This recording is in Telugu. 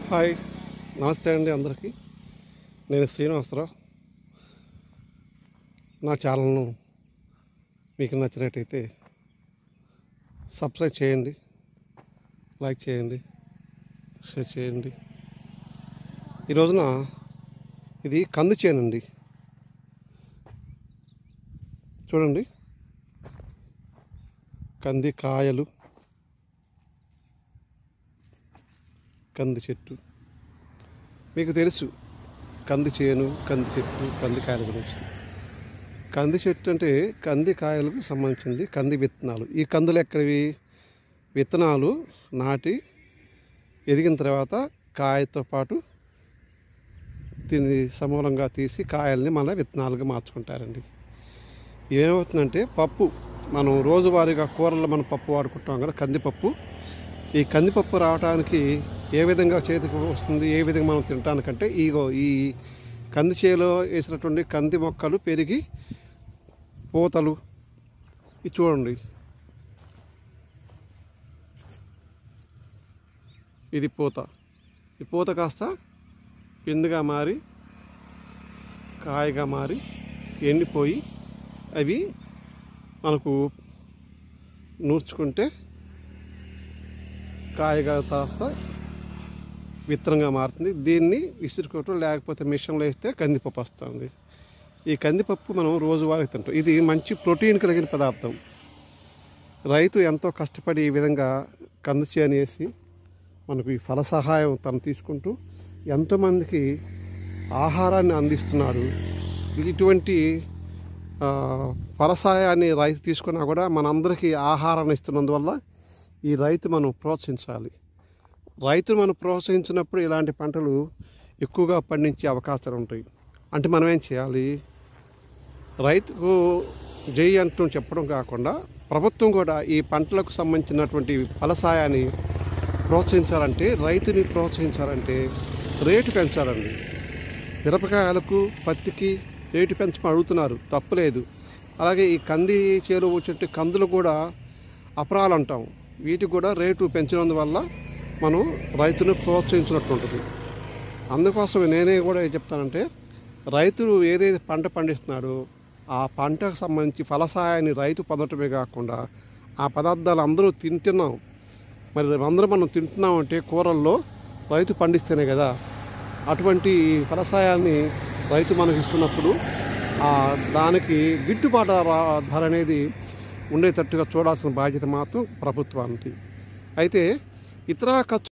హాయ్, నమస్తే అండి అందరికీ. నేను శ్రీనివాసరావు. నా ఛానల్ను మీకు నచ్చినట్టయితే సబ్స్క్రైబ్ చేయండి, లైక్ చేయండి, షేర్ చేయండి. ఈ రోజున ఇది కంది చేను అండి. చూడండి, కంది కాయలు, కంది చెట్టు. మీకు తెలుసు కంది చేను, కంది చెట్టు, కంది కాయల గురించి. కంది చెట్టు అంటే కంది కాయలకు సంబంధించింది. కంది విత్తనాలు, ఈ కందులు ఎక్కడివి? విత్తనాలు నాటి ఎదిగిన తర్వాత కాయతో పాటు దీన్ని సమూలంగా తీసి కాయల్ని మళ్ళీ విత్తనాలుగా మార్చుకుంటారండి. ఏమవుతుందంటే పప్పు, మనం రోజువారీగా కూరల్లో మనం పప్పు వాడుకుంటాం కదా, కందిపప్పు. ఈ కందిపప్పు రావడానికి ఏ విధంగా చేతికి వస్తుంది, ఏ విధంగా మనం తినటానికంటే ఈ కంది చేలో వేసినటువంటి కంది మొక్కలు పెరిగి పూతలు, ఇది చూడండి, ఇది పూత. ఈ పూత కాస్త పిందుగా మారి కాయగా మారి ఎండిపోయి అవి మనకు నూర్చుకుంటే కాయగా కాస్త విత్తనంగా మారుతుంది. దీన్ని విసురుకోవటం లేకపోతే మిషన్లో వేస్తే కందిపప్పు వస్తుంది. ఈ కందిపప్పు మనం రోజువారీ తింటాం. ఇది మంచి ప్రోటీన్ కలిగిన పదార్థం. రైతు ఎంతో కష్టపడి ఈ విధంగా కంది చేను వేసి మనకు ఈ ఫల సహాయం తను తీసుకుంటూ ఎంతోమందికి ఆహారాన్ని అందిస్తున్నాడు. ఇటువంటి ఫలసాయాన్ని రైతు తీసుకున్నా కూడా మనందరికీ ఆహారాన్ని ఇస్తున్నందువల్ల ఈ రైతు మనం ప్రోత్సహించాలి. రైతును మనం ప్రోత్సహించినప్పుడు ఇలాంటి పంటలు ఎక్కువగా పండించే అవకాశాలు ఉంటాయి. అంటే మనం ఏం చేయాలి? రైతుకు జై అంటూ చెప్పడం కాకుండా ప్రభుత్వం కూడా ఈ పంటలకు సంబంధించినటువంటి ఫలసాయాన్ని ప్రోత్సహించాలంటే, రైతుని ప్రోత్సహించాలంటే రేటు పెంచాలండి. మిరపకాయలకు, పత్తికి రేటు పెంచమని అడుగుతున్నారు, తప్పులేదు. అలాగే ఈ కంది చేలో వచ్చే కందులు కూడా అపరాలు అంటాం, వీటికి కూడా రేటు పెంచినందువల్ల మనం రైతును ప్రోత్సహించినట్టు ఉంటుంది. అందుకోసం నేనే కూడా ఏం చెప్తానంటే, రైతులు ఏదైతే పంట పండిస్తున్నాడో ఆ పంటకు సంబంధించి ఫలసాయాన్ని రైతు పొందటమే కాకుండా ఆ పదార్థాలు అందరూ తింటున్నాం. మరి అందరూ మనం తింటున్నామంటే కూరల్లో రైతు పండిస్తేనే కదా. అటువంటి ఫలసాయాన్ని రైతు మనకి ఇస్తున్నప్పుడు దానికి గిట్టుబాటు ధర అనేది ఉండేటట్టుగా చూడాల్సిన బాధ్యత మాత్రం ప్రభుత్వానికి. అయితే ఇతర ఖర్చు